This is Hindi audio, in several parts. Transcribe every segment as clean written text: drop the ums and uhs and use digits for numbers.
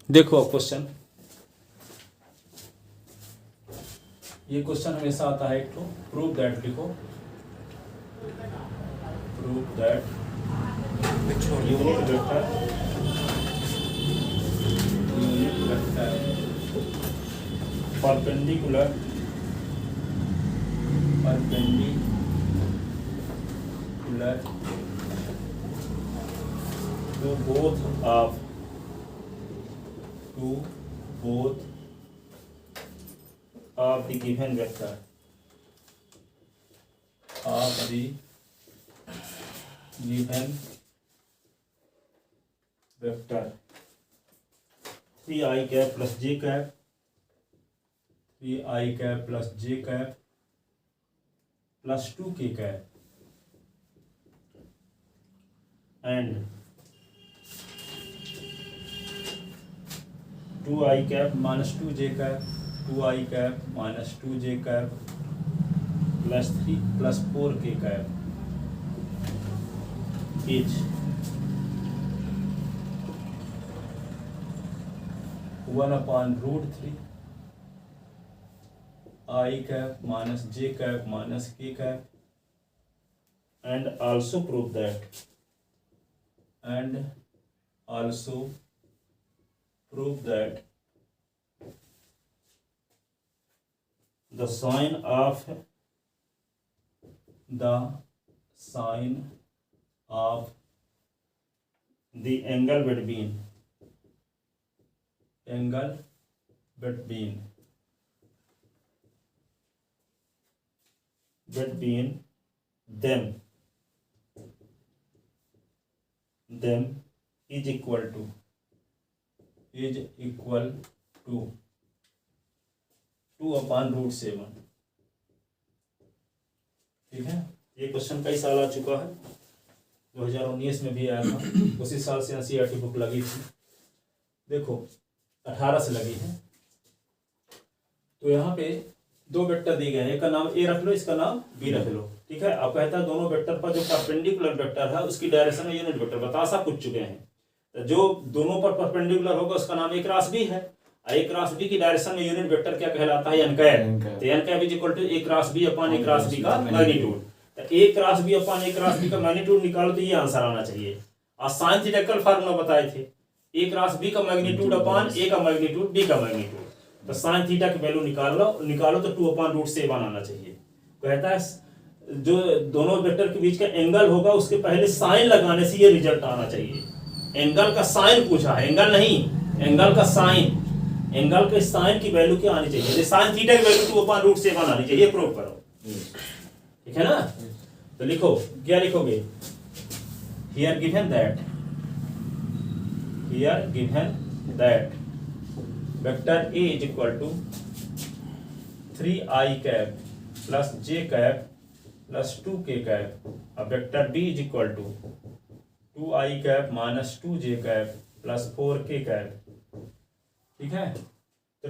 देखो क्वेश्चन, ये क्वेश्चन हमेशा आता है एक तो प्रूव दैट लिखो, prove that unit vector perpendicular to both of the given vector of the given vector 3i cap plus j cap 3i cap plus j cap plus 2k cap and 2i cap minus 2j cap 2i cap minus 2j cap plus 3 plus 4k cap is 1/√3 I cap minus j cap minus k cap and also prove that the sine of the angle between them is equal to 2/√7। ठीक है, ये क्वेश्चन कई साल आ चुका है, 2019 में भी आया था, उसी साल से एनसीईआरटी बुक लगी थी। देखो 18 से लगी है। तो यहाँ पे दो वेक्टर दिए गए हैं, एक का नाम ए रख लो, इसका नाम बी रख लो। ठीक है, अब कहता है दोनों वेक्टर पर जो परपेंडिकुलर वेक्टर है उसकी डायरेक्शन में यूनिट वेक्टर बता सब पूछ चुके हैं। तो जो दोनों पर परपेंडिकुलर होगा उसका नाम ए क्रॉस बी है। ए क्रॉस बी की डायरेक्शन में यूनिट वेक्टर क्या कहलाता है? N cap. तो N cap is equal to A cross B upon A cross B का मैग्नीट्यूड। तो A cross B upon A cross B का मैग्नीट्यूड निकालो तो ये आंसर आना चाहिए। और साइन थीटा कल फार्मूला बताए थे, ए क्रॉस बी का मैग्नीट्यूड अपॉन ए का मैग्नीट्यूड बी का मैग्नीट्यूड। तो साइन थीटा की वैल्यू निकालो तो 2/√7 आना चाहिए। कहता है जो दोनों वेक्टर के बीच का एंगल होगा उसके पहले साइन लगाने से ये रिजल्ट आना चाहिए। एंगल का साइन पूछा है, एंगल नहीं, एंगल का साइन। एंगल के साइन की वैल्यू क्या आनी चाहिए? साइन थीटा की वैल्यू 2/√7 आनी चाहिए। प्रूव करो, ठीक है ना? तो लिखो, क्या लिखोगे? Here given that vector A is equal to 3i cap plus j cap plus 2k cap। अब vector B is equal to 2i cap minus 2j cap plus 4k cap। ठीक है, तो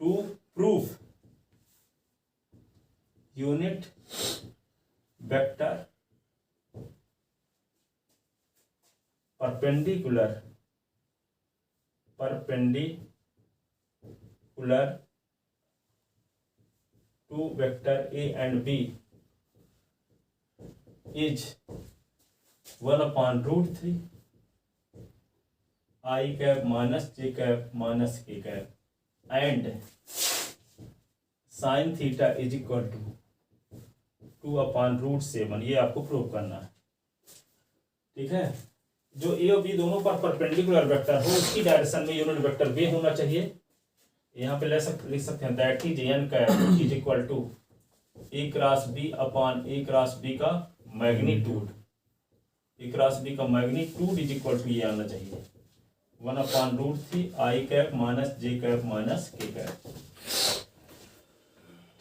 to proof unit vector perpendicular to vector A and B is 1/√3 I cap minus j cap minus k cap and sin theta is equal to 2/√7। ये आपको प्रूव करना है। ठीक है, जो ए और बी दोनों पर परपेंडिकुलर वेक्टर हो उसकी डायरेक्शन में यूनिट वेक्टर बी होना चाहिए। यहाँ पे लिख सकते हैं that is N cap is equal to A cross B upon A cross B का मैग्नीट्यूड। ए क्रॉस बी का मैग्नीट्यूड इज इक्वल टू ये आना चाहिए 1/√3 I cap minus J cap minus K cap.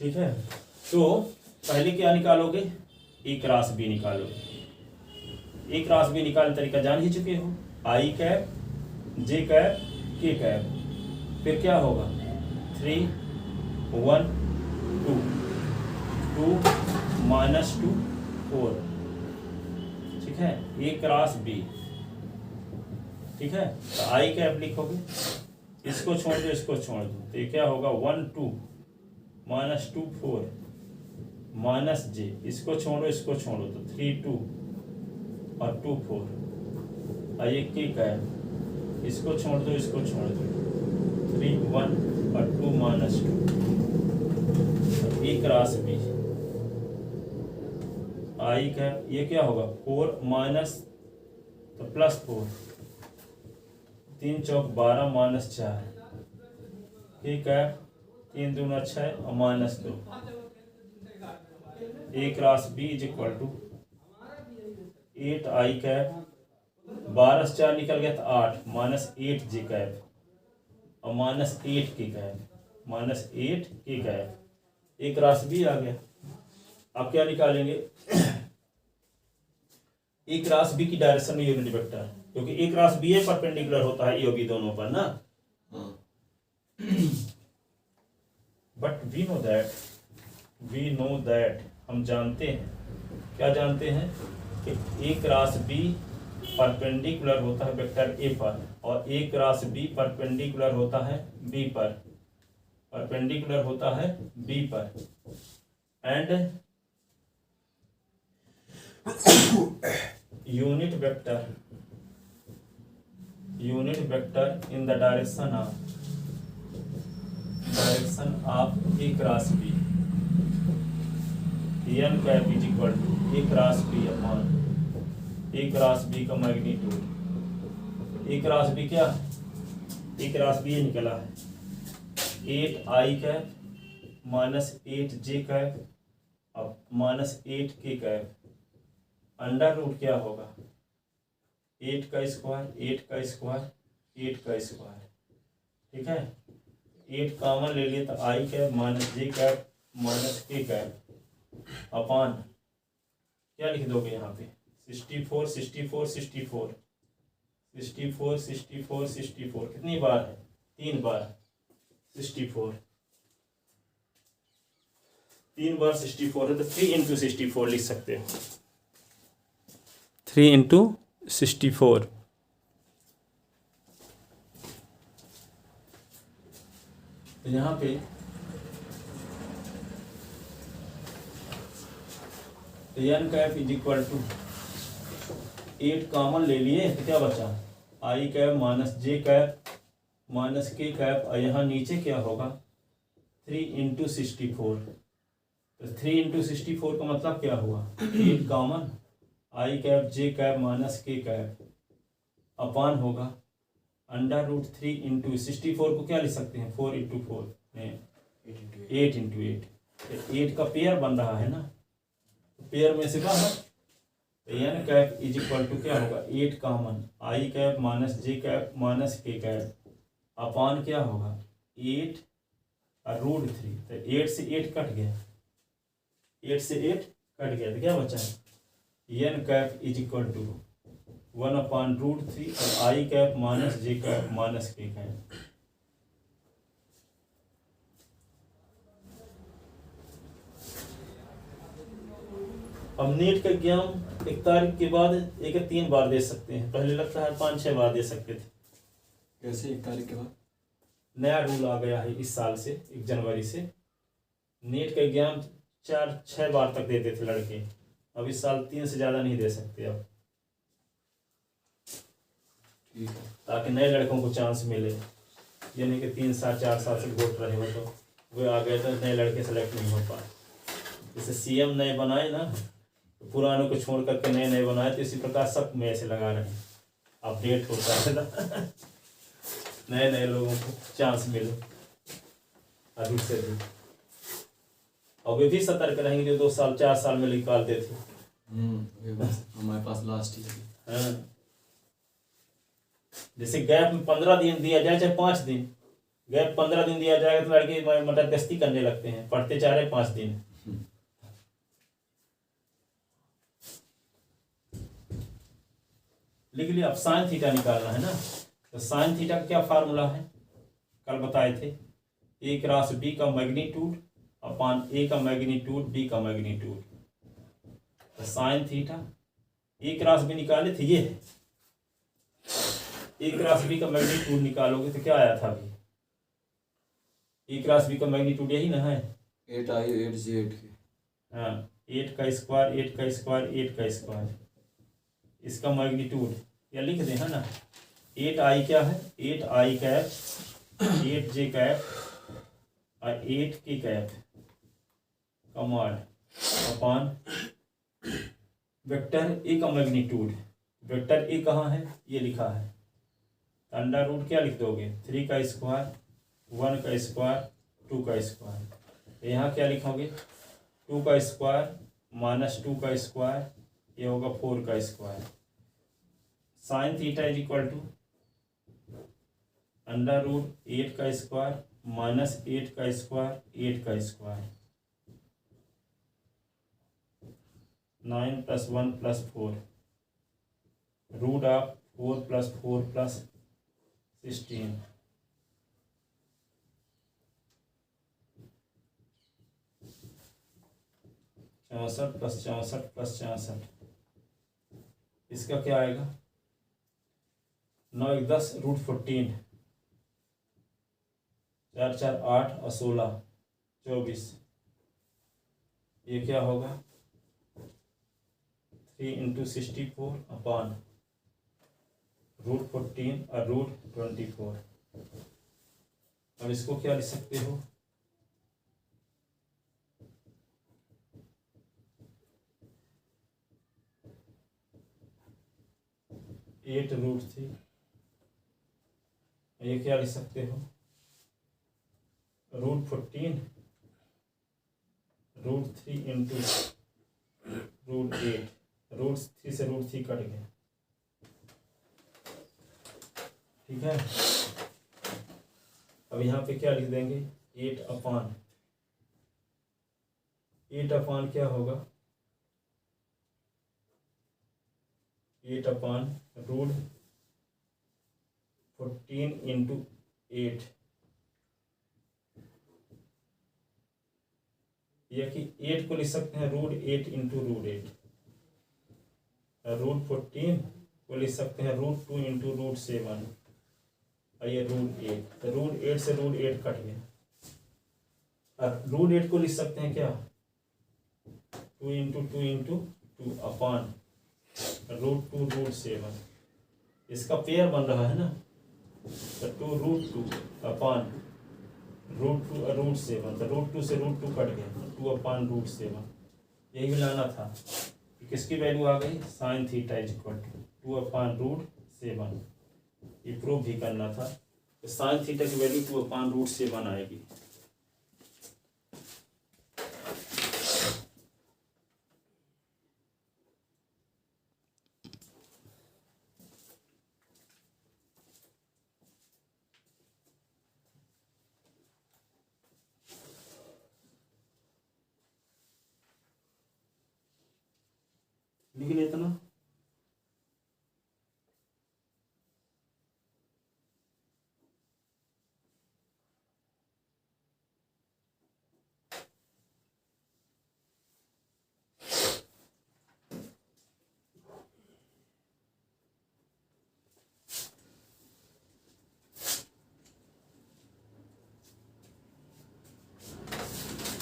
ठीक है, तो पहले क्या निकालोगे? ए क्रॉस बी निकालोगे। ए क्रॉस बी निकालने तरीका जान ही चुके हो, आई कैप जे कैप के कैप, फिर क्या होगा 3 1 2 2 -2 4। ठीक है, ए क्रॉस बी ठीक है, तो आई कैप लिखोगे, इसको छोड़ दो, इसको छोड़ दो, तो ये क्या होगा 1 2 माइनस 2 4 माइनस जे, इसको छोड़ो, इसको छोड़ो, तो 3 2 और 2 4, और ये के कैप, इसको छोड़ दो, इसको छोड़ दो, 3 1 और 2 माइनस 2, एक क्रॉस बी, आई कैप, ये क्या होगा 4 माइनस तो प्लस 4, 3 चौक 12 माइनस 4, ठीक है, 3 दूना 6 और minus 2, A cross B is equal to 8 I cap, 12 से 4 निकल गया तो 8 माइनस 8 जी कैप और minus 8 K cap, minus 8 K cap, A cross B आ गया। अब क्या निकालेंगे, ए क्रॉस बी की डायरेक्शन में यूनिट वेक्टर, क्योंकि A cross B A perpendicular होता है ए और बी दोनों पर ना, बट वी नो दैट हम जानते हैं, क्या जानते हैं कि ए क्रॉस बी परपेंडिकुलर होता है वेक्टर ए पर, और ए क्रॉस बी परपेंडिकुलर होता है बी पर, परपेंडिकुलर होता है बी पर, and unit vector in the direction of A cross B, N cap is equal to A cross B upon A cross B का मैग्नीट्यूड, ए क्रॉस बी क्या, ए क्रॉस बी ये निकला है 8 I cap minus 8 J cap और minus 8 K cap, under root क्या होगा 8 का स्क्वायर 8 का स्क्वायर 8 का स्क्वायर, ठीक है, 8 कॉमन ले लिए तो आई cap minus J cap minus K cap upon क्या लिख दोगे यहाँ पे 64 64 64 64 64 64, कितनी बार है 3 बार 64, 3 बार 64 है तो 3 इंटू 64 लिख सकते हो, 3 इंटू 64, तो यहाँ पे N cap is equal to 8 common ले लिए तो क्या बचा I cap minus J cap minus K cap, और यहाँ नीचे क्या होगा 3 इंटू 64, तो 3 इंटू 64 का मतलब क्या हुआ 8 common I cap J cap minus K cap अपान होगा अंडर रूट 3 इंटू 64 को क्या लिख सकते हैं 4 इंटू 4 8 इंटू 8, 8 का पेयर बन रहा है ना, पेयर में से बाहर, तो N cap is equal to क्या होगा 8 common I cap minus J cap minus K cap upon क्या होगा 8 और रूट 3, तो 8 से 8 कट गया, 8 से 8 कट गया तो क्या बचा है N cap is equal to 1 upon root 3 और I cap minus J cap minus K cap. अब नीट का एग्जाम 1 तारीख के बाद 3 बार दे सकते हैं, पहले लगता है 5-6 बार दे सकते थे। कैसे 1 तारीख के बाद? नया रूल आ गया है इस साल से 1 जनवरी से, नीट का एग्जाम 4-6 बार तक देते थे लड़के, अब इस साल 3 से ज़्यादा नहीं दे सकते अब, ठीक है, ताकि नए लड़कों को चांस मिले, ये नहीं कि 3 साल 4 साल से वोट रहे हो तो वो आ गए तो नए लड़के सेलेक्ट नहीं हो पाए। जैसे सीएम नए बनाए ना, तो पुरानों को छोड़ करके नए नए बनाए, तो इसी प्रकार सब में ऐसे लगा रहे हैं, अपडेट होता है ना नए नए लोगों को चांस मिले अधिक से अधिक, और वे भी सतर्क रहेंगे जो 2 साल 4 साल में निकालते थे। हमारे पास लास्ट ही है। हाँ, जैसे गैप में 15 दिन दिया जाए चाहे 5 दिन, गैप 15 दिन दिया जाएगा तो लड़के मटर गश्ती करने लगते हैं, पढ़ते चाह रहे 5 दिन। लिख लिया, अब साइन थीटा निकालना है ना, तो साइन थीटा का क्या फार्मूला है कल बताए थे, ए क्रॉस बी का मैग्नीट्यूड अपान ए का मैग्नीट्यूड बी का मैग्नीट्यूड, तो साइन थीटा ए क्रॉस बी निकाले थे ये है, ए क्रॉस बी का मैग्नीट्यूड निकालोगे तो क्या आया था अभी? ए क्रॉस बी का मैग्नीट्यूड यही ना है। 8i 8j 8k। हाँ, 8 का स्क्वायर 8 का स्क्वायर 8 का स्क्वायर, इसका मैग्नीट्यूड या लिख दें, है ना। 8i क्या है? 8i कैप 8j कैप और 8k कैप का मॉड अपॉन वेक्टर ए का मैग्नीट्यूड। वेक्टर ए कहाँ है? ये लिखा है। अंडर रूट क्या लिख दोगे? 3 का स्क्वायर 1 का स्क्वायर 2 का स्क्वायर। यहाँ क्या लिखोगे? 2 का स्क्वायर माइनस 2 का स्क्वायर, ये होगा 4 का square. Sine theta is equal to under root 8 का स्क्वायर माइनस 8 का स्क्वायर 8 का स्क्वायर, 9 + 1 + 4 रूट ऑफ 4 + 4 + 16। चौंसठ + 64 + 64, इसका क्या आएगा? 9 × 10 √14, 4 × 4 = 8 और 16 24, ये क्या होगा? 3 × 64 अपॉन √14 और √24। अब इसको क्या लिख सकते हो? √3। ये क्या लिख सकते हो? √14 √3 × √8। √3 से √3 कट गया, ठीक है। अब यहाँ पे क्या लिख देंगे? 8 अपॉन क्या होगा? 8 अपॉन √14 × 8, या कि 8 को लिख सकते हैं √8 × √8, √14 को लिख सकते हैं √2 × √7 और ये √8। तो √8 से √8 कट गया। और √8 को लिख सकते हैं क्या? 2 × 2 × 2 अपॉन √2 √7, इसका पेयर बन रहा है ना। तो 2 √2 अपॉन √2 और √7, तो √2 से √2 कट गया, 2 अपॉन √7। यही लाना था। किसकी वैल्यू आ गई? Sine theta is equal to 2 upon √7। ये प्रूव भी करना था। तो साइन थीटा की वैल्यू 2 अपॉन √7 आएगी। लिख लेते ना।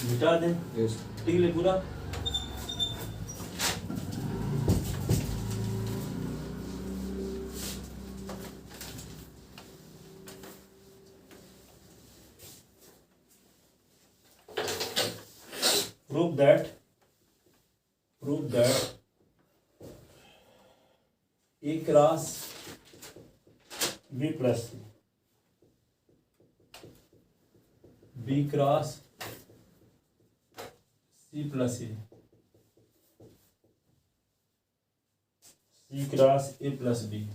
मिटा दें, यस। लिख ले पूरा। prove that A cross B plus C, B cross C plus A, C cross A plus B,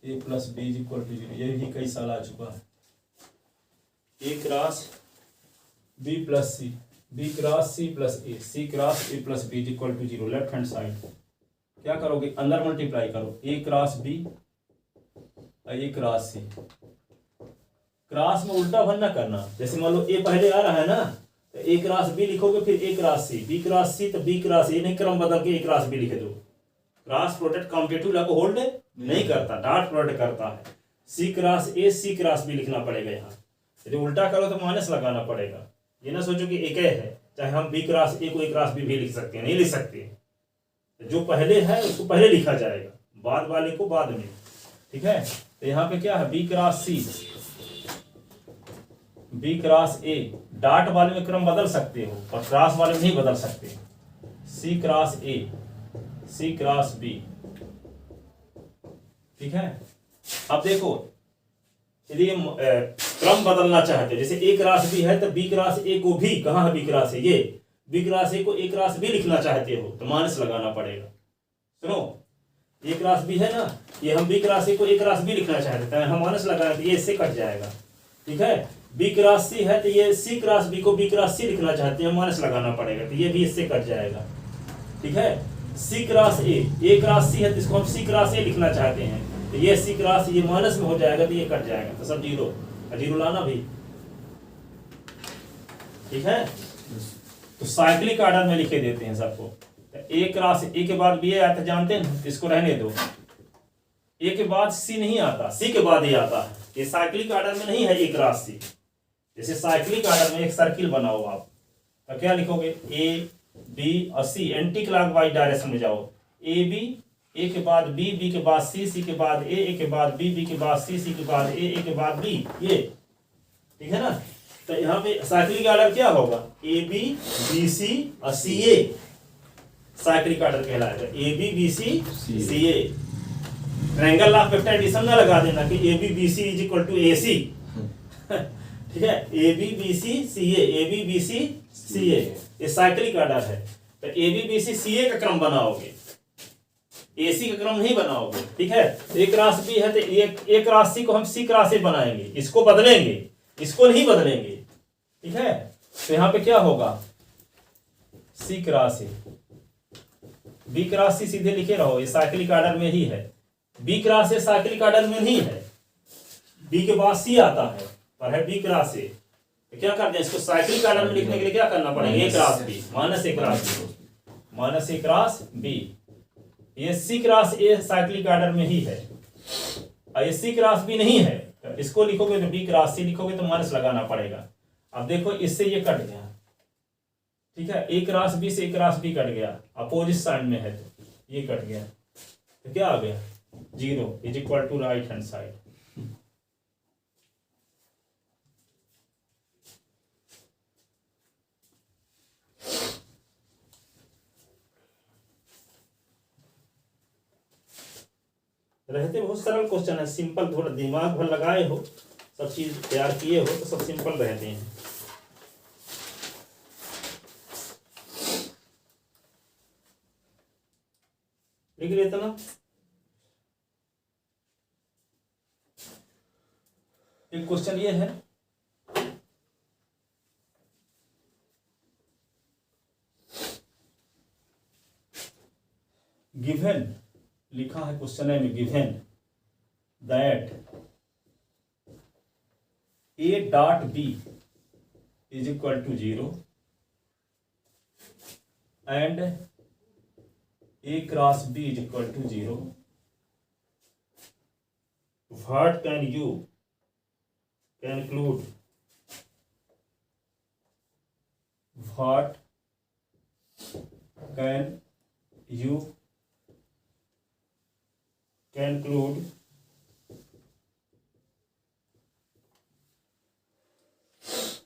A plus B is equal to 0। ये भी कई साल आ चुका है। A cross B plus C, B cross C plus A, C cross A plus B is equal to 0। Left hand side क्या करोगे? अंदर मल्टीप्लाई करो, A क्रॉस B और A क्रॉस C। क्रॉस में उल्टा भरना करना। जैसे मान लो A पहले आ रहा है ना, तो A क्रॉस B लिखोगे, फिर A cross C, B cross C तो B क्रॉस A, नहीं क्रम बदल के A क्रॉस B लिख दो। क्रॉस प्रोडक्ट कॉम्पिटिटिव लॉ को होल्ड नहीं करता, डॉट प्रोडक्ट करता है। C cross A C cross B लिखना पड़ेगा यहाँ। यदि उल्टा करो तो माइनस लगाना पड़ेगा। ये ना सोचो कि एक ही है, चाहे हम बी क्रॉस ए को ए क्रॉस बी भी लिख सकते हैं, नहीं लिख सकते। जो पहले है उसको पहले लिखा जाएगा, बाद वाले को बाद में। ठीक है, तो यहाँ पे क्या है, B cross C, B cross A. Dot वाले में क्रम बदल सकते हो और क्रॉस वाले में नहीं बदल सकते। C cross A, C cross B. ठीक है, अब देखो यदि क्रम बदलना चाहते हो, जैसे ए क्रॉस बी है तो बी क्रॉस ए को भी, कहाँ है बी क्रॉस ए, ये बी क्रॉस ए को ए क्रॉस बी लिखना चाहते हो तो माइनस लगाना पड़ेगा। सुनो, ए क्रॉस बी है ना, ये हम बी क्रॉस ए को ए क्रॉस बी लिखना चाहते हैं, हम माइनस लगाए तो ये इससे कट जाएगा। ठीक है, बी क्रॉस सी है तो ये सी क्रॉस बी को बी क्रॉस सी लिखना चाहते हैं, माइनस लगाना पड़ेगा तो ये भी इससे कट जाएगा। ठीक है, सी क्रॉस ए क्रॉस सी है तो इसको हम सी क्रॉस ए लिखना चाहते हैं तो ये सी क्रॉस ये माइनस में हो जाएगा तो ये कट जाएगा, तो सब जीरो, जीरो लाना भी। ठीक है, तो साइक्लिक ऑर्डर में लिखे देते हैं सबको। तो ए क्रॉस ए के बाद बी आता, जानते हैं, इसको रहने दो। ए के बाद सी नहीं आता, सी के बाद ए आता है। ये साइक्लिक ऑर्डर में नहीं है ए क्रॉस सी। जैसे साइक्लिक ऑर्डर में एक सर्किल बनाओ आप, तो क्या लिखोगे, ए बी और सी, एंटी क्लॉकवाइज डायरेक्शन में जाओ। ए बी, ए के बाद बी, बी के बाद सी, सी के बाद ए के बाद बी, बी के बाद सी, सी के बाद ए के बाद बी, ये। ठीक है ना, तो यहाँ पे साइक्लिक ऑर्डर क्या होगा, ए बी बी सी और सी ए, साइक्लिक ऑर्डर कहलाएगा। A B B C C A. Triangle of vector addition ना लगा देना कि A B B C is equal to A C. ठीक है, A B B C C A B B C C A, ये साइक्लिक ऑर्डर है। तो ए बी बी सी सी ए का क्रम बनाओगे, ए सी का क्रम नहीं बनाओगे। ठीक है, ए क्रॉस बी है तो ए क्रॉस सी को हम सी क्रॉस ए बनाएंगे, इसको बदलेंगे, इसको नहीं बदलेंगे। ठीक है, तो यहाँ पे क्या होगा, C cross A, B cross C सीधे लिखे रहो, ये साइक्लिक ऑर्डर में ही है। B cross A cyclic order में नहीं है, बी के बाद सी आता है पर है बी क्रॉस ए। तो क्या करते हैं, इसको साइक्लिक ऑर्डर में लिखने के लिए क्या करना पड़ेगा, ए क्रॉस बी माइनस ए क्रॉस बी, माइनस ए क्रॉस बी। ये सी क्रॉस ए साइक्लिक ऑर्डर में ही है और ये सी क्रॉस बी नहीं है, तो इसको लिखोगे तो बी क्रॉस सी लिखोगे तो माइनस लगाना पड़ेगा। अब देखो इससे ये कट गया। ठीक है, ए क्रॉस बी से ए क्रॉस बी कट गया, अपोजिट साइड में है तो ये कट गया, तो क्या आ गया, zero is equal to right hand side. रहते बहुत सरल क्वेश्चन है, सिंपल, थोड़ा दिमाग भर लगाए हो, सब चीज तैयार किए हो तो सब सिंपल रहते हैं। लिख लेते ना, एक क्वेश्चन ये है, गिवन लिखा है क्वेश्चन में, given that A dot B is equal to 0 and A cross B is equal to 0, what can you conclude, what can you conclude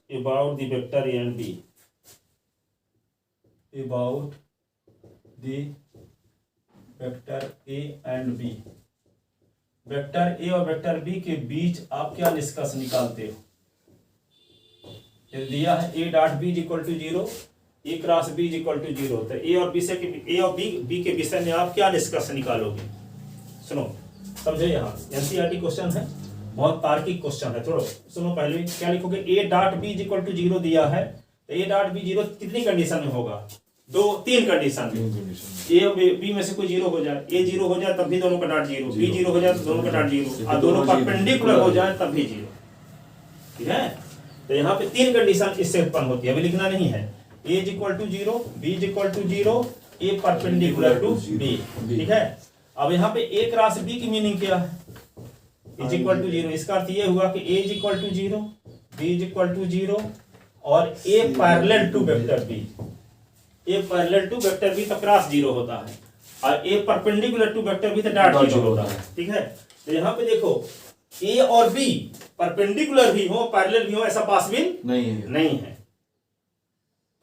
about the vector A and B, about the vector A and B। Vector A और वेक्टर बी के बीच आप क्या निष्कर्ष निकालते हो। यदि दिया है A dot B equal to 0, A cross B equal to 0, तो ए और बी से ए और बी के विषय में आप क्या निष्कर्ष निकालोगे। सुनो, समझो, यहाँ एनसीईआरटी क्वेश्चन है, बहुत तार्किक क्वेश्चन है। थोड़ा सुनो, पहले क्या लिखोगे, A dot B equal to 0 दिया है तो ए डॉट बी 0 कितनी कंडीशन में होगा, तीन कंडीशन में, ए और बी में से कोई 0 हो जाए, ए 0 हो जाए तब भी दोनों का डॉट 0, बी 0 हो जाए तो दोनों का डॉट 0 और दोनों परपेंडिकुलर हो जाए तब भी 0। ठीक है, तो यहाँ पे तीन कंडीशन इससे उत्पन्न होती है, अभी लिखना नहीं है। A is equal to 0, B is equal to 0 A perpendicular to B, ठीक है। अब यहाँ पे ए क्रॉस बी की मीनिंग क्या है, इज इक्वल टू 0। इसका अर्थ ये हुआ कि A is equal to 0, B is equal to 0 और A parallel to vector B, A parallel to vector B तो क्रॉस 0 होता है, और A perpendicular to vector B तो डॉट 0 होता है, ठीक है। तो यहाँ पे देखो ए और बी परपेंडिकुलर भी हो पैरेलल भी हो ऐसा पॉसिबल नहीं है।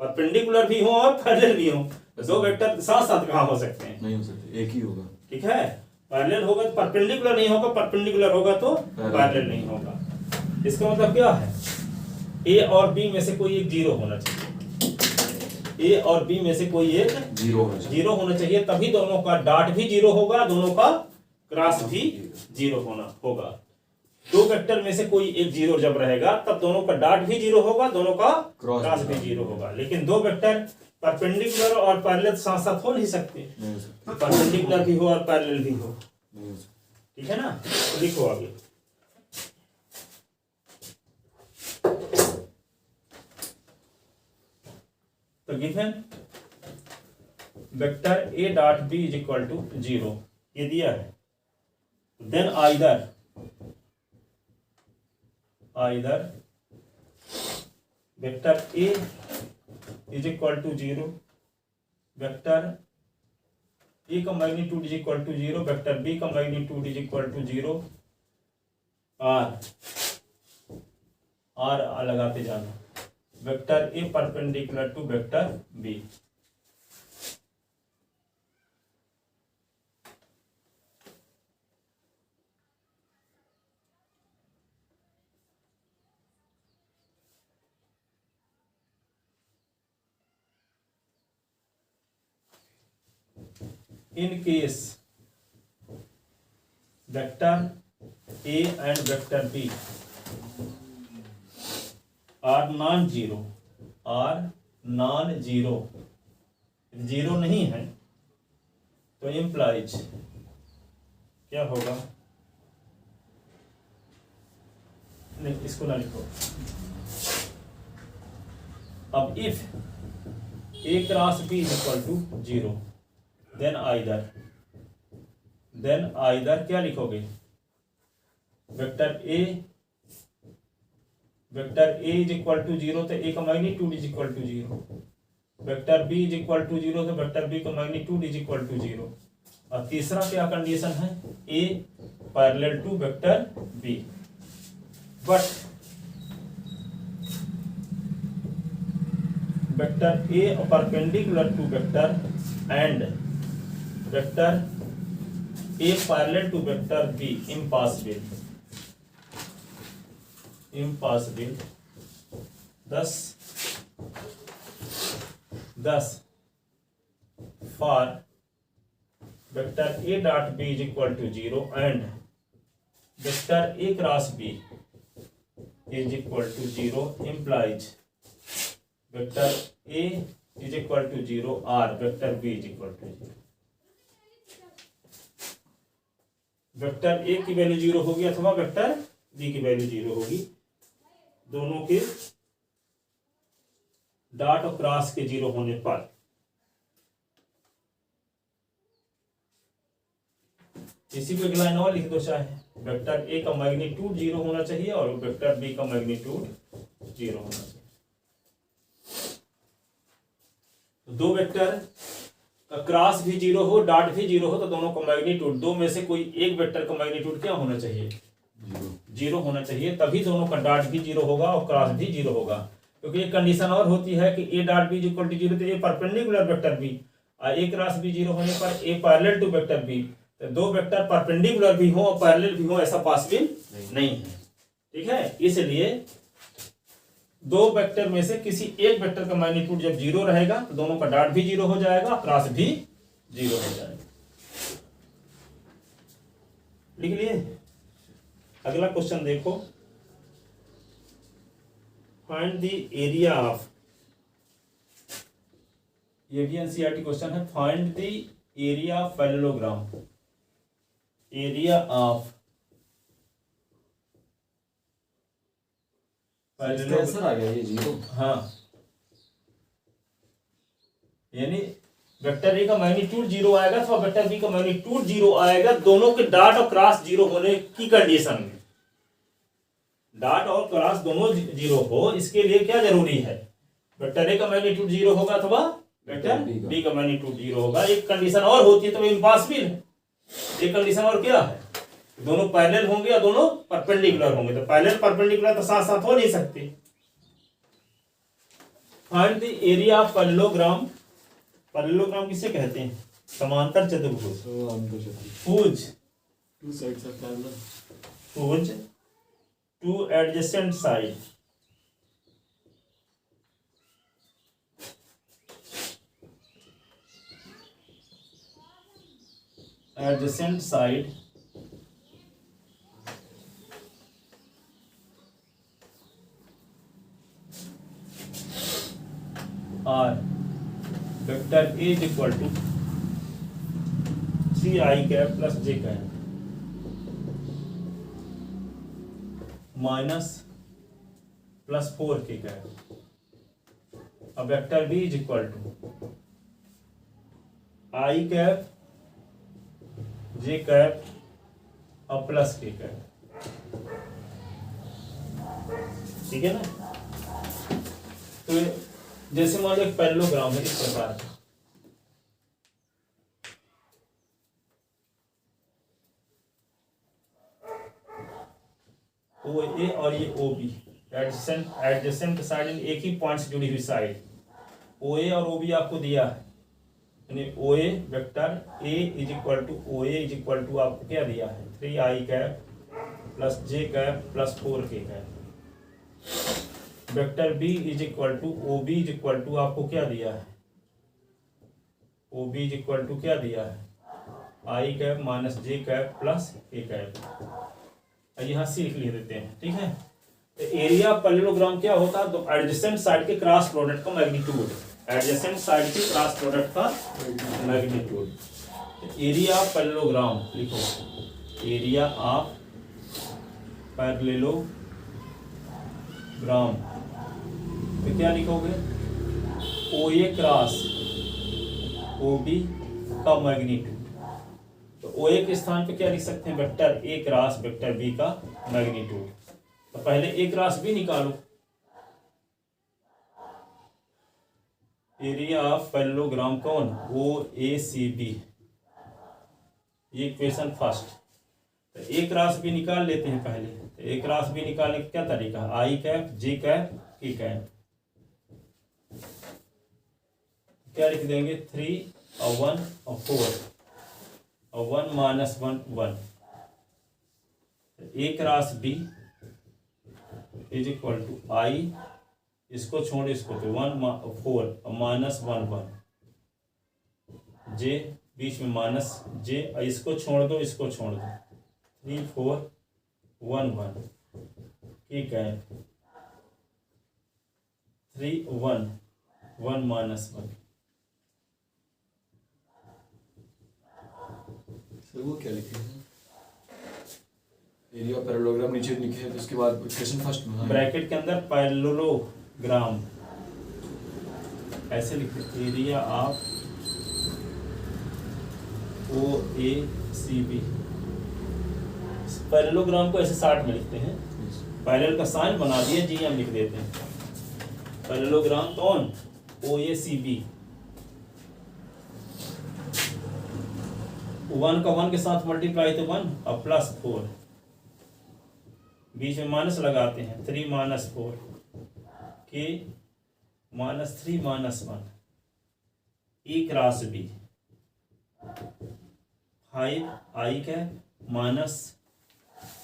परपेंडिकुलर भी हो और पैरेलल भी हो, दो वेक्टर साथ साथ कहाँ हो सकते हैं, नहीं हो सकते, एक ही होगा, ठीक है। पैरेलल होगा तो परपेंडिकुलर नहीं होगा, परपेंडिकुलर होगा तो पैरेलल नहीं होगा। इसका मतलब क्या है, ए और बी में से कोई एक 0 होना चाहिए, ए और बी में से कोई एक 0 होना चाहिए, तभी दोनों का डॉट भी 0 होगा, दोनों का क्रॉस भी 0 होगा। दो वेक्टर में से कोई एक 0 जब रहेगा तब दोनों का डॉट भी 0 होगा, दोनों का क्रॉस भी 0 होगा। लेकिन दो वेक्टर परपेंडिकुलर और पैरेलल साथ साथ हो नहीं सकते, परपेंडिकुलर भी हो और पैरेलल भी हो, ठीक है ना। तो लिखो आगे, तो given vector A dot B is equal to 0 ये दिया है, then either vector A is equal to 0, vector A का magnitude is equal to 0, vector B का magnitude is equal to 0, or लगाते जाना, vector A perpendicular to vector B. In case vector A and vector B are non-zero, zero नहीं है तो implies क्या होगा, नहीं इसको ना लिखो। अब if A cross B is equal to 0, then either क्या लिखोगे, vector A is equal to 0 तो ए का magnitude is equal to 0, vector B is equal to 0 तो वेक्टर बी का मैग्नीट्यूड इज इक्वल टू 0, और तीसरा क्या कंडीशन है, A parallel to vector B. But vector A perpendicular to vector and vector A parallel to vector B impossible. thus for vector a dot b is equal to 0 and vector a cross b is equal to 0 implies vector a is equal to 0 or vector b is equal to 0। Vector ए की वैल्यू 0 होगी अथवा वेक्टर बी की वैल्यू 0 होगी, दोनों के डॉट और क्रॉस के 0 होने पर इसी को एक लाइन और लिख दो, चाहे वेक्टर ए का मैग्नीट्यूड 0 होना चाहिए और वेक्टर बी का मैग्नीट्यूड 0 होना चाहिए। तो दो वेक्टर का क्रॉस भी 0 हो डॉट भी 0 हो तो दोनों का मैग्नीट्यूड, दो में से कोई एक वेक्टर का मैग्नीट्यूड क्या होना चाहिए, 0 होना चाहिए, तभी दोनों का डॉट भी 0 होगा और क्रॉस भी 0 होगा। क्योंकि एक कंडीशन और होती है कि A dot B equal to 0 तो ए परपेंडिकुलर वेक्टर बी और ए क्रॉस बी 0 होने पर ए पैरेलल टू वेक्टर बी, तो दो वेक्टर परपेंडिकुलर भी हो और पैरेलल भी हो ऐसा पॉसिबल नहीं है, ठीक है। इसलिए दो वेक्टर में से किसी एक वेक्टर का मैग्नीट्यूड जब 0 रहेगा तो दोनों का डॉट भी 0 हो जाएगा, क्रॉस भी 0 हो जाएगा। लिख लिए। अगला क्वेश्चन देखो, फाइंड द एरिया ऑफ, ये भी एनसीईआरटी क्वेश्चन है, find the area of parallelogram, area of answer आ गया ये 0। हाँ, यानी वेक्टर ए का मैग्नीट्यूड 0 आएगा अथवा वेक्टर बी का मैग्नीट्यूड 0 आएगा, दोनों के डॉट और क्रॉस 0 होने की कंडीशन में। डॉट और क्रॉस दोनों 0 हो, इसके लिए क्या जरूरी है? वेक्टर ए का मैग्नीट्यूड 0 होगा अथवा वेक्टर बी का मैग्नीट्यूड 0 होगा। एक कंडीशन और होती है तो इम्पॉसिबल है। एक कंडीशन और क्या है? दोनों पैरेलल होंगे या दोनों परपेंडिकुलर होंगे। तो पैरेलल परपेंडिकुलर तो साथ साथ हो नहीं सकते। Find the area of parallelogram. Parallelogram किसे कहते हैं? समांतर चतुर्भुज। whose two sides are parallel. whose two adjacent side are vector A is equal to 3i cap plus j cap minus plus 4k cap। अब vector B is equal to i cap j cap और प्लस k cap। ठीक है ना? तो जैसे मान लो एक पैरेललोग्राम है इस प्रकार का, ओ ए और ये ओ बी एडजेसेंट साइड, एक ही पॉइंट से जुड़ी हुई साइड। ओ ए और ओ बी आपको दिया है, यानी O A vector A is equal to O A is equal to आपको क्या दिया है? 3i cap plus j cap प्लस 4k cap. Vector B is equal to O B is equal to आपको क्या दिया है? O B is equal to क्या दिया है? i cap minus j cap plus k cap. यहाँ सी लिख देते हैं। ठीक है? तो एरिया पैरेललोग्राम क्या होता है? तो एडजेसेंट साइड के क्रॉस प्रोडक्ट का मैग्नीट्यूड, एडजेसेंट साइड के क्रॉस प्रोडक्ट का मैग्नीट्यूड। एरिया ऑफ पैरेललोग्राम लिखो, एरिया ऑफ पैरेललोग्राम तो क्या लिखोगे? ओ ए क्रॉस ओ बी का मैग्नीट्यूड। तो ओ ए के स्थान पे क्या लिख सकते हैं? Vector A cross vector B का मैग्नीट्यूड। तो पहले ए क्रॉस बी निकालो, एरिया ऑफ पैरेललोग्राम कौन? ओ ए सी बी, ये इक्वेशन फर्स्ट। तो ए क्रॉस बी निकाल लेते हैं पहले। तो ए क्रॉस बी निकालने का क्या तरीका? आई कैप जे कैप के कैप। क्या लिख देंगे? 3 और 1 और 4 और 1 minus 1 1। A cross B is equal to I, इसको छोड़ इसको, तो 1 4 और माइनस 1 1, जे बीच में माइनस जे, इसको छोड़ दो इसको छोड़ दो, 3 4 1 1 ठीक है। 3 1 1 माइनस 1। सर वो क्या लिखे हैं? एरिया पैरेललोग्राम नीचे लिखे हैं, तो उसके बाद इक्वेशन फर्स्ट में ब्रैकेट के अंदर पैरेललोग्राम ऐसे लिखते, area of O A C B. Parallelogram को ऐसे शॉर्ट में लिखते हैं, पैरेलल का साइन बना दिया जी, हम लिख देते हैं पैरेललोग्राम कौन? O A C B. 1 का 1 के साथ मल्टीप्लाई तो 1 और प्लस 4, बीच में माइनस लगाते हैं, 3 minus 4 K minus 3 minus 1, A cross B 5 I K minus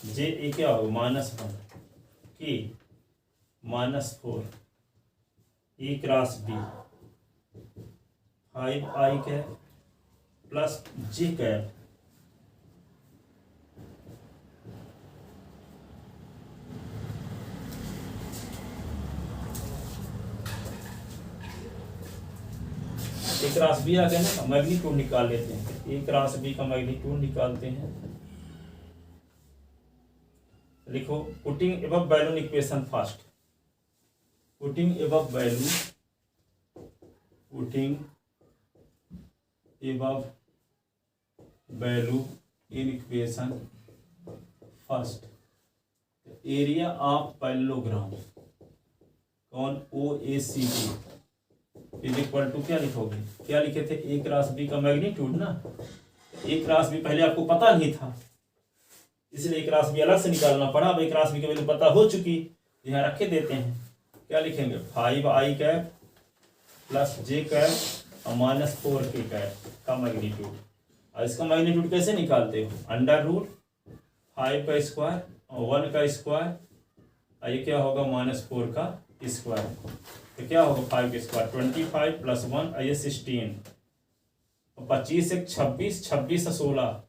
J A क्या होगा? Minus 1 K minus 4 A cross B 5 I K plus J cap A cross B आ गया ना, मैग्नीट्यूड निकाल लेते हैं। ए क्रॉस बी का मैग्नीट्यूड निकालते हैं। लिखो, putting above value equation first, putting above value, putting above value in equation first, area of parallelogram on OACD is equal to क्या लिखोगे, क्या लिखे थे, ए क्रॉस बी का मैग्नीट्यूड ना। ए क्रॉस बी पहले आपको पता नहीं था, इसलिए ए क्रॉस बी अलग से निकालना पड़ा। अब ए क्रॉस बी की वैल्यू पता हो चुकी, यहाँ रख के देते हैं। क्या लिखेंगे, 5i cap plus J cap और माइनस 4k कैप का मैग्नीट्यूड। और इसका मैग्नीट्यूड कैसे निकालते हो, अंडर रूट 5 का स्क्वायर और 1 का स्क्वायर, और ये क्या होगा -4 का स्क्वायर। तो क्या होगा 5 का स्क्वायर 25 प्लस 1 और ये 16 और 25 से 26, 26 से 16,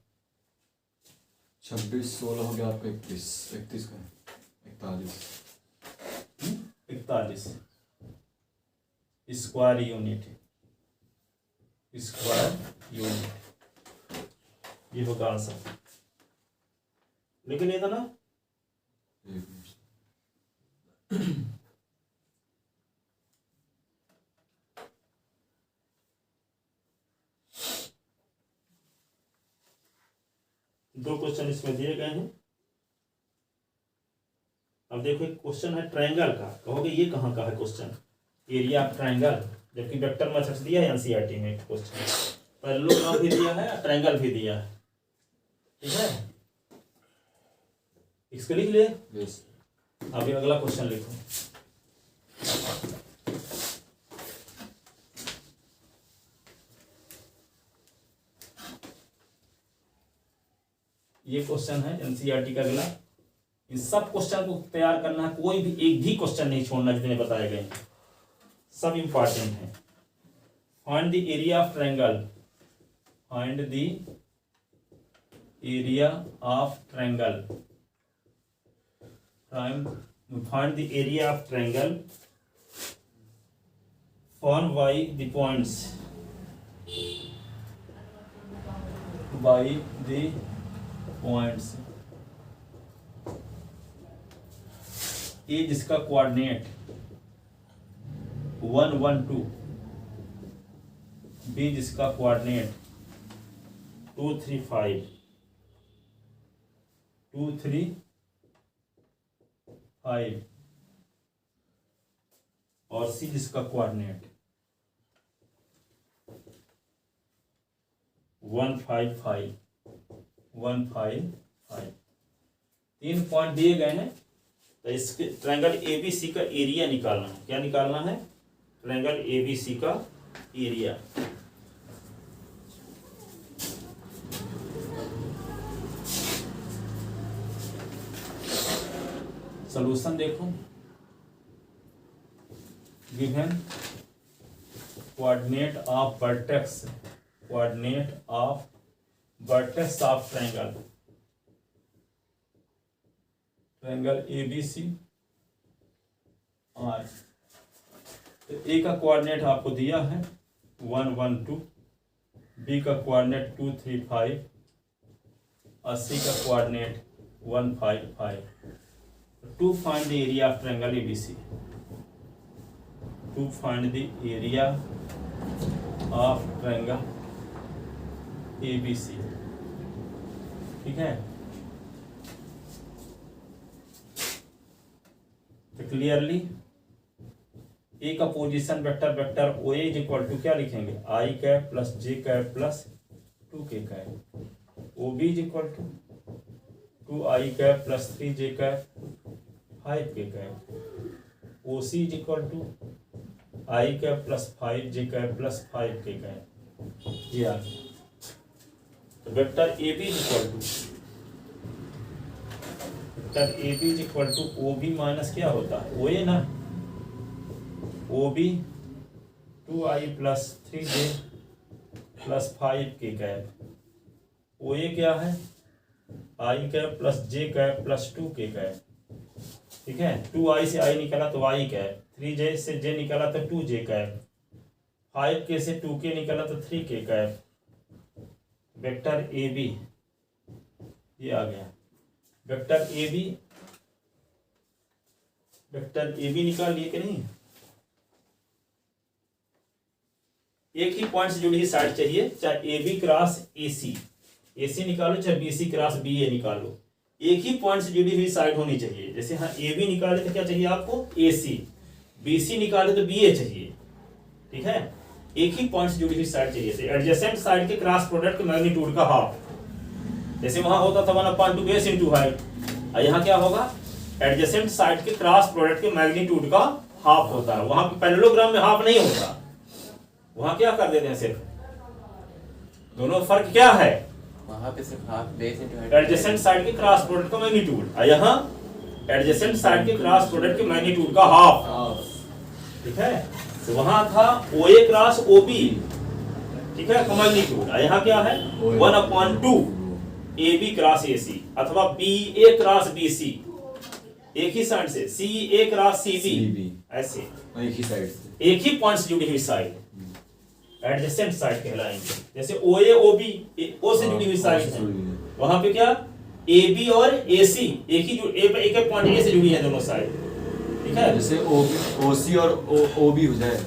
26 16 हो गया आपका 31 31 का 41 41 स्क्वायर यूनिट, स्क्वायर यूनिट, ये होगा आंसर। लेकिन ये था ना, एक मिनट। दो क्वेश्चन इसमें दिए गए हैं। अब देखो एक क्वेश्चन है ट्रायंगल का, कहोगे ये कहाँ का है क्वेश्चन, एरिया ऑफ ट्रायंगल, जबकि वेक्टर मेथड्स दिया है एनसीईआरटी में क्वेश्चन, पैरेललोग्राम भी दिया है, ट्रायंगल भी दिया है, ठीक है। इसको लिख लिए। यस। अभी अगला क्वेश्चन लिखो। ये क्वेश्चन है एनसीईआरटी का अगला। इन सब क्वेश्चन को तैयार करना है, कोई भी एक भी क्वेश्चन नहीं छोड़ना जितने बताए गए हैं, सब इंपॉर्टेंट है। Find the area of triangle, find the area of triangle, find the area of triangle formed by the points, by the points A जिसका कोऑर्डिनेट 1 1 2, B जिसका कोऑर्डिनेट 2 3 5 2 3 5 और सी जिसका कोऑर्डिनेट 1 5 5 1 5 5। 3 पॉइंट दिए गए हैं, तो इसके ट्रायंगल एबीसी का एरिया निकालना है। क्या निकालना है, ट्रायंगल एबीसी का एरिया। सॉल्यूशन देखो, given coordinate of vertex, coordinate of vertex of triangle, triangle ABC are. तो ए का कोऑर्डिनेट आपको दिया है 1 1 2, बी का कोऑर्डिनेट 2 3 5 और सी का coordinate 1 5 5। To find the area of triangle ABC, to find the area of triangle ABC, ठीक है। तो क्लियरली ए का position vector, vector O is equal to क्या लिखेंगे, I cap plus J cap plus 2k cap. O B is equal to 2i cap plus 3j cap 5k cap. O C is equal to I cap plus 5j cap plus 5k cap. ये आ गया। तो vector A B is equal to, vector A B is equal to O B minus क्या होता है, ओ ए ना, O B 2i plus 3j plus 5k cap. O A क्या है, I cap plus J cap plus 2k cap, ठीक है। 2i से i निकाला तो i कैप, 3j से j निकाला तो 2j कैप, 5k से 2k निकाला तो 3k cap. Vector A B ये आ गया। Vector A B, vector A B निकाल लिए कि नहीं, एक ही पॉइंट से जुड़ी हुई साइड चाहिए, चाहे ए बी क्रॉस ए सी निकालो, चाहे बी सी क्रॉस बी ए निकालो, एक ही पॉइंट से जुड़ी हुई साइड होनी चाहिए। जैसे हाँ ए बी निकाले तो क्या चाहिए आपको, ए सी, बी सी निकाले तो बी ए चाहिए, ठीक है, एक ही पॉइंट से जुड़ी हुई साइड चाहिए। तो एडजेसेंट साइड के क्रॉस प्रोडक्ट के मैग्नीट्यूड का हाफ, जैसे वहां होता था 1/2 बेस इनटू हाइट, और यहाँ क्या होगा, एडजेसेंट साइड के क्रॉस प्रोडक्ट के मैग्नीट्यूड का हाफ होता है। वहां पे पैरेललोग्राम में हाफ नहीं होता, वहां क्या कर देते हैं, सिर्फ दोनों फर्क क्या है, वहां पे सिर्फ half base into height, adjacent side के क्रॉस प्रोडक्ट का मैग्नीट्यूड, और यहाँ एडजेसेंट साइड के क्रॉस प्रोडक्ट के मैग्नीट्यूड का हाफ, ठीक है। तो वहां था ओ ए क्रॉस ओ बी, ठीक है, का मैग्नीट्यूड, और यहाँ क्या है 1/2 ए बी क्रॉस ए सी, अथवा बी ए क्रॉस बी सी, एक ही साइड से, सी ए क्रॉस सी बी, ऐसे एक ही साइड से, एक ही पॉइंट से जुड़ी हुई साइड एडजेसेंट साइड कहलाएंगे। जैसे ओ ए ओ बी, ओ से जुड़ी हुई साइड है, वहां पे क्या ए बी और ए सी एक ही एक पॉइंट ए से जुड़ी है दोनों साइड, ठीक है। जैसे ओ सी और ओ बी हो जाए,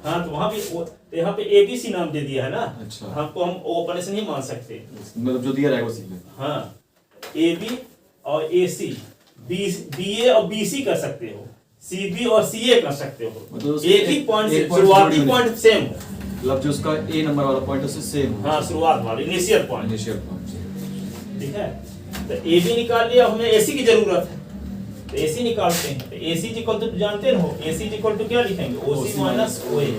हाँ तो वहां भी तो यहाँ पे ए बी सी नाम दे दिया है ना, अच्छा, हमको हम ओ पहले से नहीं मान सकते, मतलब जो दिया रहेगा उसी में, हाँ ए बी और ए सी, बी ए और बी सी कर सकते हो, सी बी और सी ए कर सकते हो, मतलब एक ही पॉइंट से, शुरुआती पॉइंट सेम हो, मतलब जो उसका ए नंबर वाला पॉइंट है उससे सेम हो, हाँ शुरुआत वाला इनिशियल पॉइंट, इनिशियल पॉइंट, ठीक है। तो ए बी निकाल लिया, हमें ए सी की जरूरत है, तो ए सी निकालते हैं। तो ए सी इक्वल टू जानते हो, ए सी इक्वल टू क्या लिखेंगे, ओ सी माइनस ओ ए,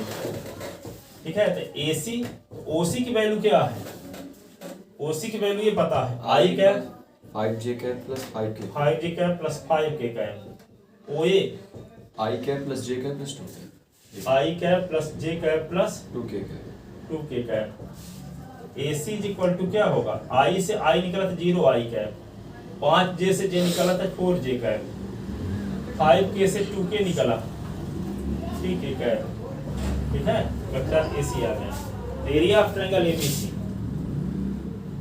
ठीक है। तो ए सी, ओ सी की वैल्यू क्या है, ओ सी की वैल्यू ये पता है, I cap 5j cap plus 5k, 5j cap plus 5k cap, O A i cap plus j cap plus 2k, I cap plus J cap plus 2k cap, 2k cap. A C equal to क्या होगा, आई से आई निकला था 0 आई कैप, 5j से जे निकला था 4j कैप, 5k से 2k निकला 3k कैप, ठीक है। वेक्टर ए सी आ गया। Area of triangle A B C,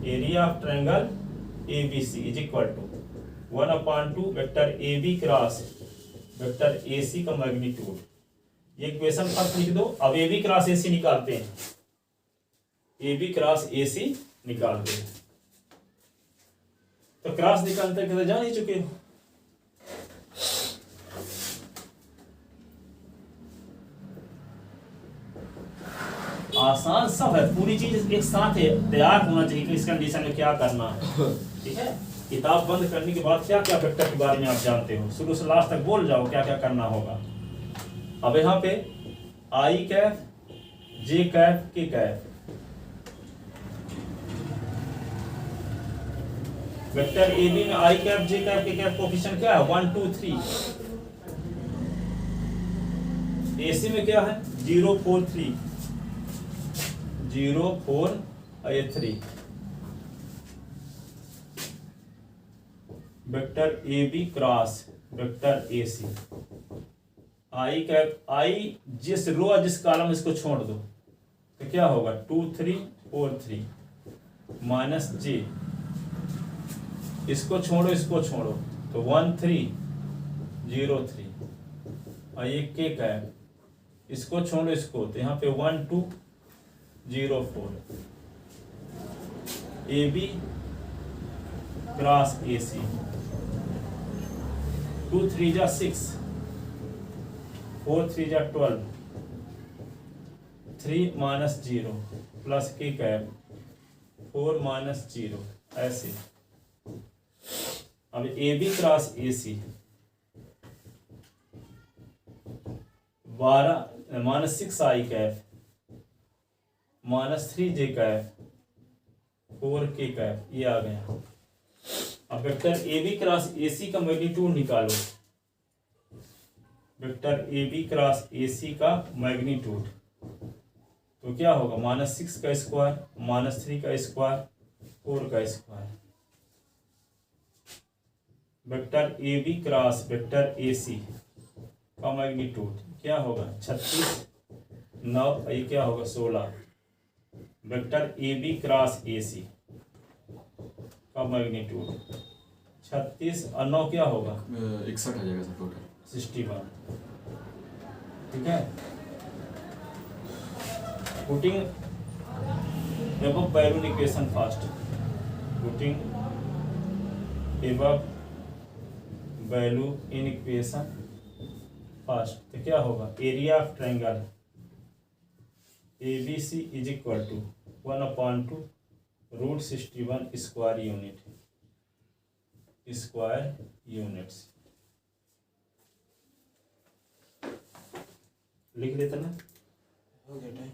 area of triangle A B C is equal to 1/2 vector A B cross vector A C का मैग्नीट्यूड। ये इक्वेशन फर्स्ट लिख दो। अब ए बी क्रॉस ए सी निकालते हैं, ए बी क्रॉस ए सी निकालते हैं। तो क्रॉस निकालते हैं, जान ही चुके हो। आसान सब है, पूरी चीज एक साथ है, तैयार होना चाहिए कि इस कंडीशन में क्या करना है, ठीक है। किताब बंद करने के बाद क्या क्या वेक्टर के बारे में आप जानते हो, शुरू से लास्ट तक बोल जाओ क्या क्या करना होगा। अब यहाँ पे आई कैप, जे कैप, के कैप, वेक्टर ए बी में आई कैप, जे कैप, के कैप कोएफिशिएंट क्या है 1 2 3। एसी में क्या है 0 4 3, 0 4 और 3। Vector A B cross vector A C, I cap, I जिस रो जिस कॉलम इसको छोड़ दो तो क्या होगा 2 3 4 3 माइनस जे, इसको छोड़ो इसको छोड़ो तो 1 3 0 3 और ये के कैप, इसको छोड़ो इसको तो यहाँ पे 1 2 0 4। ए बी क्रॉस ए सी, 2 3 जा 6, 4 3 जा 12, 3 minus 0 plus K cap 4 minus 0 ऐसे। अब A B cross A C 12 minus 6 I cap minus 3 J cap 4 K cap, ये आ गया। अब vector A B cross A C का मैग्नीट्यूड निकालो, vector A B cross A C का मैग्नीट्यूड तो क्या होगा -6 का स्क्वायर -3 का स्क्वायर 4 का square. Vector A B cross vector A C का मैग्नीट्यूड क्या होगा 36 9, ये क्या होगा 16। Vector A B cross A C का मैग्नीट्यूड 36 और 9 क्या होगा 61 आ जाएगा सर टोटल 61, ठीक है। Putting above balloon equation first. Putting above value in equation first. तो क्या होगा? Area of triangle ABC is equal to 1/2 √61 square units लिख देते ना। हो गया टाइम।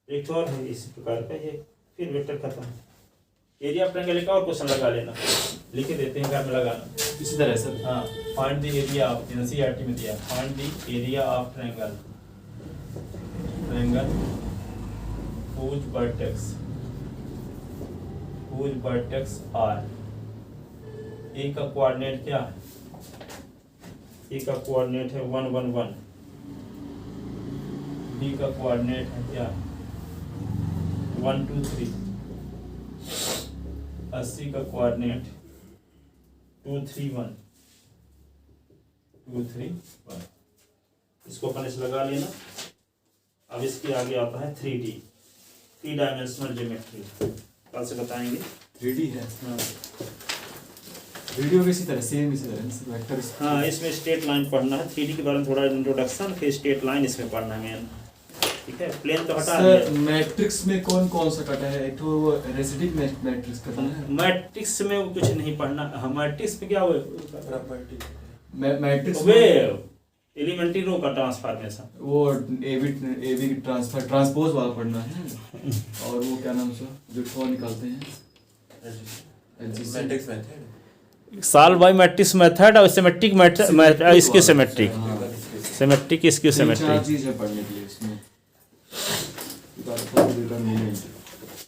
एक और है इसी प्रकार का, ये फिर वेक्टर खत्म। एरिया ऑफ ट्रायंगल का और क्वेश्चन लगा लेना, लिख देते हैं, घर में लगाना इसी तरह सर। हाँ। Find the area of, NCERT में दिया, find the area of triangle whose vertex are, ए का कोऑर्डिनेट क्या है? ए का कोऑर्डिनेट है 1 1 1, बी का कोऑर्डिनेट है क्या 1 2 3, अस्सी का कोऑर्डिनेट 2 3 1 2 3 1। इसको अपन इस लगा लेना। अब इसके आगे आता है 3D, 3 डायमेंशनल ज्योमेट्री, कल से बताएंगे। 3D है। हाँ, वीडियो भी इसी तरह सेम इसी तरह वेक्टर। हाँ, इसमें स्ट्रेट लाइन पढ़ना है। 3D के बारे में थोड़ा इंट्रोडक्शन, फिर स्ट्रेट लाइन इसमें पढ़ना है मेन। ठीक है, प्लेन तो हटा सर मैट्रिक्स में कौन कौन सा कटा है? एक तो रेसिडिक मैट्रिक्स कटा है। मैट्रिक्स में वो कुछ नहीं पढ़ना। हाँ, मैट्रिक्स में क्या हुआ? मैट्रिक्स वे में एलिमेंट्री रो का ट्रांसफॉर्मेशन, वो एबी ट्रांसपोज वाला पढ़ना है। और वो क्या नाम से जो ठो निकालते हैं matrix method, solve by matrix method और सिमेट्रिक मेथड, इसकी सिमेट्रिक, सिमेट्रिक इसकी तीन चार सिमेट्रिक। चीज है पढ़ने के लिए इसमें।